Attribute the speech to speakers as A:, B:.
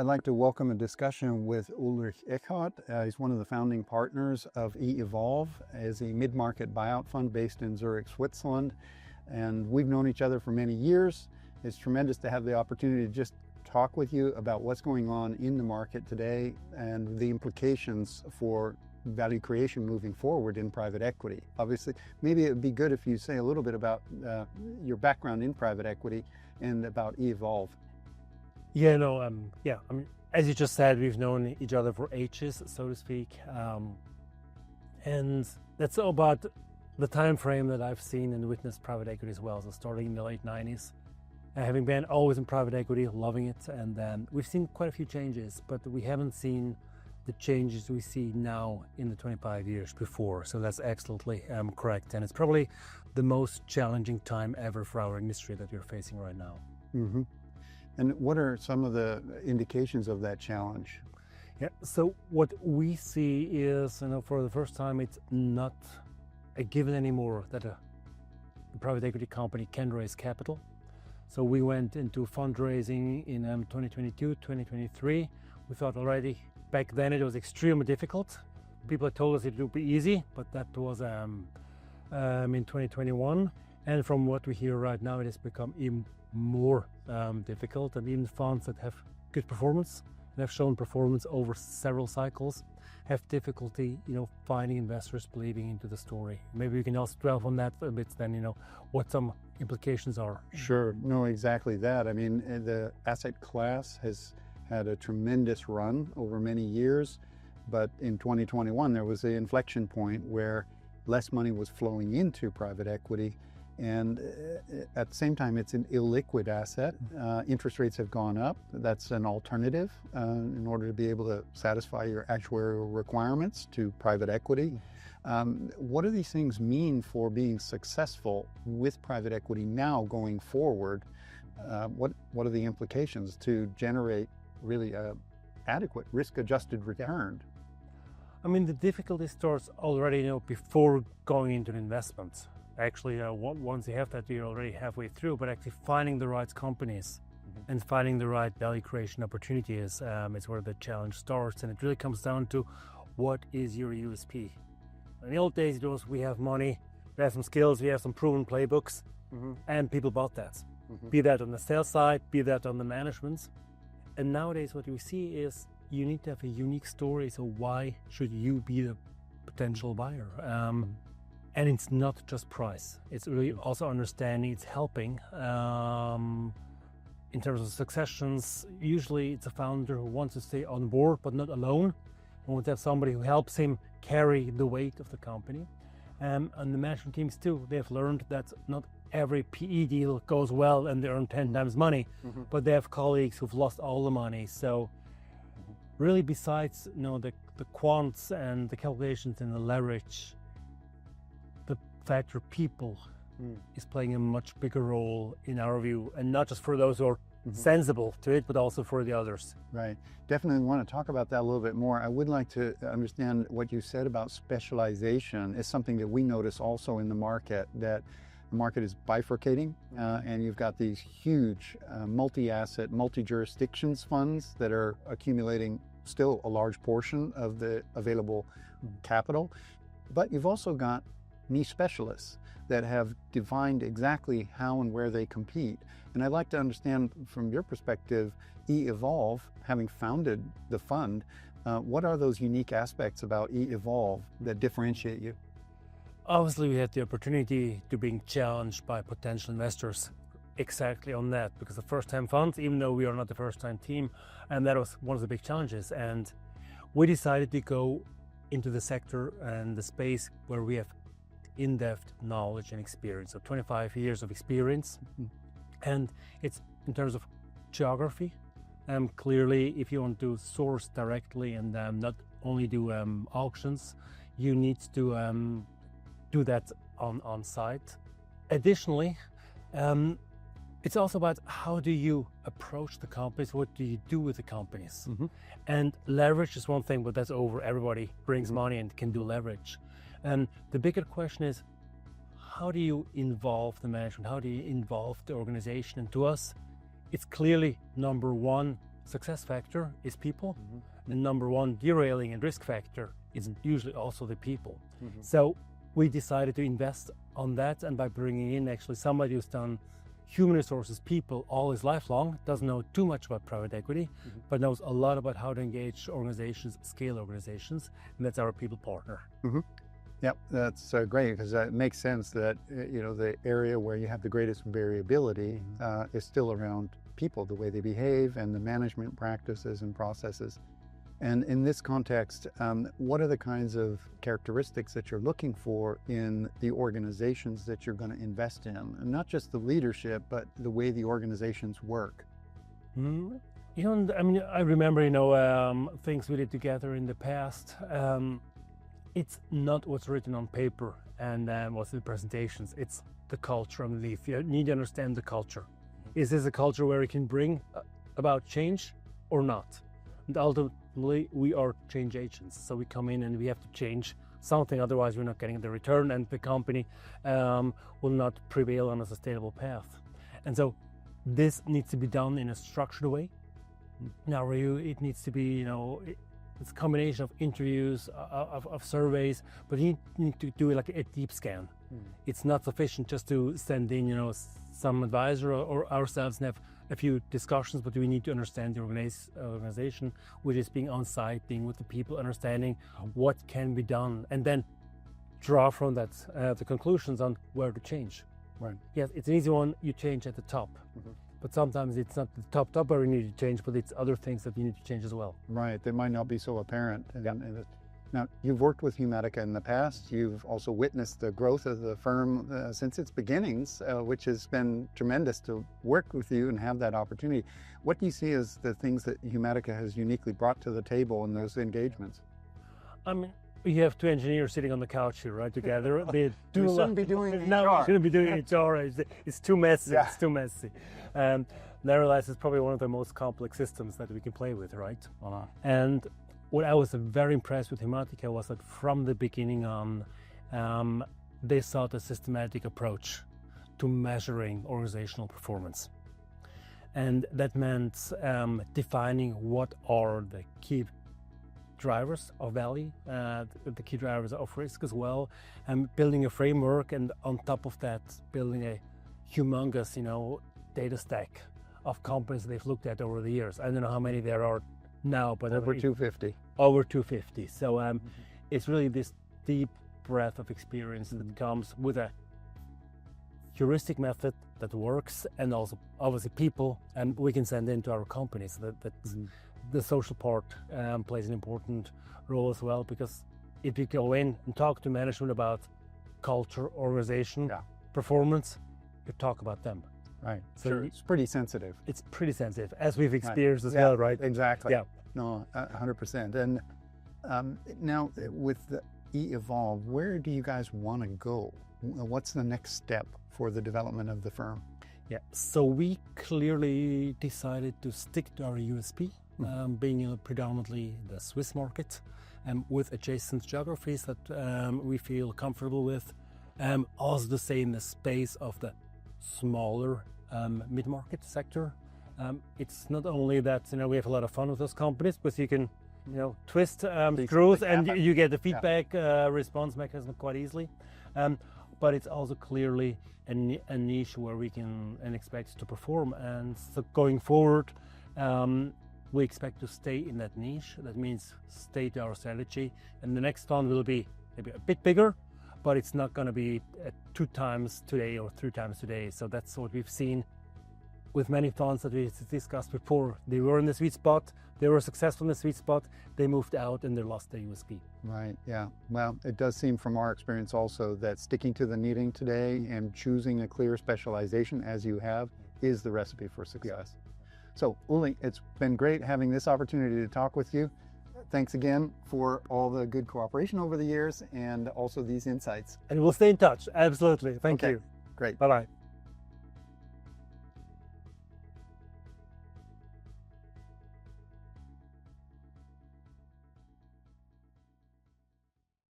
A: I'd like to welcome a discussion with Ueli Eckhardt. He's one of the founding partners of eevolve, as a mid-market buyout fund based in Zurich, Switzerland. And we've known each other for many years. It's tremendous to have the opportunity to just talk with you about what's going on in the market today and the implications for value creation moving forward in private equity. Obviously, maybe it would be good if you say a little bit about your background in private equity and about eevolve.
B: As you just said, we've known each other for ages, so to speak. And that's about the time frame that I've seen and witnessed private equity as well. So starting in the late 90s, having been always in private equity, loving it. And then we've seen quite a few changes, but we haven't seen the changes we see now in the 25 years before. So that's absolutely correct. And it's probably the most challenging time ever for our industry that we're facing right now.
A: Mm-hmm. And what are some of the indications of that challenge?
B: Yeah, so what we see is, for the first time, it's not a given anymore that a private equity company can raise capital. So we went into fundraising in 2022, 2023. We thought already back then it was extremely difficult. People had told us it would be easy, but that was in 2021. And from what we hear right now, it has become even more difficult, and even funds that have good performance and have shown performance over several cycles have difficulty, finding investors believing into the story. Maybe we can also dwell on that a bit then, what some implications are.
A: Sure, no, exactly that. I mean, the asset class has had a tremendous run over many years, but in 2021, there was an inflection point where less money was flowing into private equity. And at the same time, it's an illiquid asset. Interest rates have gone up. That's an alternative in order to be able to satisfy your actuarial requirements to private equity. What do these things mean for being successful with private equity now going forward? What are the implications to generate really adequate risk-adjusted return?
B: I mean, the difficulty starts already, before going into an investment. Actually, once you have that, you're already halfway through, but actually finding the right companies and finding the right value creation opportunities is where the challenge starts. And it really comes down to what is your USP. In the old days, it was we have money, we have some skills, we have some proven playbooks, and people bought that. Be that on the sales side, be that on the management. And nowadays, what we see is you need to have a unique story. So why should you be the potential buyer? And it's not just price. It's really also understanding, it's helping. In terms of successions, usually it's a founder who wants to stay on board, but not alone. He wants to have somebody who helps him carry the weight of the company. And the management teams too, they've learned that not every PE deal goes well and they earn 10 times money, but they have colleagues who've lost all the money. So really besides the quants and the calculations and the leverage, factor people is playing a much bigger role in our view, and not just for those who are sensible to it, but also for the others.
A: Right. Definitely want to talk about that a little bit more. I would like to understand what you said about specialization is something that we notice also in the market, that the market is bifurcating and you've got these huge multi-asset, multi-jurisdictions funds that are accumulating still a large portion of the available capital, but you've also got niche specialists that have defined exactly how and where they compete. And I'd like to understand from your perspective, eevolve, having founded the fund, what are those unique aspects about eevolve that differentiate you?
B: Obviously, we had the opportunity to being challenged by potential investors exactly on that, because the first-time funds, even though we are not the first-time team, and that was one of the big challenges. And we decided to go into the sector and the space where we have in-depth knowledge and experience, so 25 years of experience. And it's in terms of geography. Clearly, if you want to source directly and not only do auctions, you need to do that on site. Additionally, it's also about how do you approach the companies, what do you do with the companies? And leverage is one thing, but that's over. Everybody brings money and can do leverage. And the bigger question is, how do you involve the management? How do you involve the organization? And to us, it's clearly number one, success factor is people.
A: Mm-hmm.
B: The number one derailing and risk factor is usually also the people.
A: Mm-hmm.
B: So we decided to invest on that, and by bringing in actually somebody who's done human resources, people all his life long, doesn't know too much about private equity, but knows a lot about how to engage organizations, scale organizations, and that's our people partner.
A: Mm-hmm. Yep, that's great, because it makes sense that the area where you have the greatest variability is still around people, the way they behave, and the management practices and processes. And in this context, what are the kinds of characteristics that you're looking for in the organizations that you're going to invest in? And not just the leadership, but the way the organizations work.
B: I remember, things we did together in the past. It's not what's written on paper and what's in the presentations. It's the culture underneath. You need to understand the culture. Is this a culture where we can bring about change or not? And ultimately, we are change agents. So we come in and we have to change something, otherwise we're not getting the return, and the company will not prevail on a sustainable path. And so this needs to be done in a structured way. Now, it needs to be, it's a combination of interviews, of surveys, but you need to do it like a deep scan. It's not sufficient just to send in, some advisor or ourselves and have a few discussions, but we need to understand the organization, which is being on site, being with the people, understanding what can be done, and then draw from that the conclusions on where to change.
A: Right.
B: Yes, it's an easy one. You change at the top. But sometimes it's not the top where you need to change, but it's other things that you need to change as well.
A: Right, that might not be so apparent. Now, you've worked with Humatica in the past. You've also witnessed the growth of the firm since its beginnings, which has been tremendous to work with you and have that opportunity. What do you see as the things that Humatica has uniquely brought to the table in those engagements?
B: We have two engineers sitting on the couch here, right, together.
A: We shouldn't be doing HR.
B: No, we shouldn't be doing HR. It's too messy.
A: Yeah.
B: It's too messy. Nevertheless, it's probably one of the most complex systems that we can play with, right? And what I was very impressed with Humatica was that from the beginning on, they sought a systematic approach to measuring organizational performance. And that meant defining what are the key drivers of value, the key drivers of risk as well, and building a framework, and on top of that, building a humongous, data stack of companies they've looked at over the years. I don't know how many there are now, but
A: over 250.
B: Over 250. So it's really this deep breadth of experience that comes with a heuristic method that works, and also obviously people, and we can send into our companies. The social part plays an important role as well, because if you go in and talk to management about culture, organization, performance, you talk about them.
A: Right.
B: So
A: sure. It's pretty sensitive.
B: It's pretty sensitive, as we've experienced as well, right?
A: Exactly.
B: Yeah.
A: No, 100%. And now with the eevolve, where do you guys want to go? What's the next step for the development of the firm?
B: Yeah. So we clearly decided to stick to our USP. Being predominantly the Swiss market, with adjacent geographies that we feel comfortable with. Also to stay in the space of the smaller mid-market sector. It's not only that we have a lot of fun with those companies, but you can twist screws and you get the feedback response mechanism quite easily. But it's also clearly a niche where we can and expect to perform. And so going forward, we expect to stay in that niche. That means stay to our strategy. And the next fund will be maybe a bit bigger, but it's not going to be 2 times today or 3 times today. So that's what we've seen with many funds that we discussed before. They were in the sweet spot, they were successful in the sweet spot, they moved out and they lost their USP.
A: Right, yeah. Well, it does seem from our experience also that sticking to the knitting today and choosing a clear specialization as you have is the recipe for success. So, Ueli, it's been great having this opportunity to talk with you. Thanks again for all the good cooperation over the years and also these insights.
B: And we'll stay in touch, absolutely. Thank you.
A: Great.
B: Bye-bye.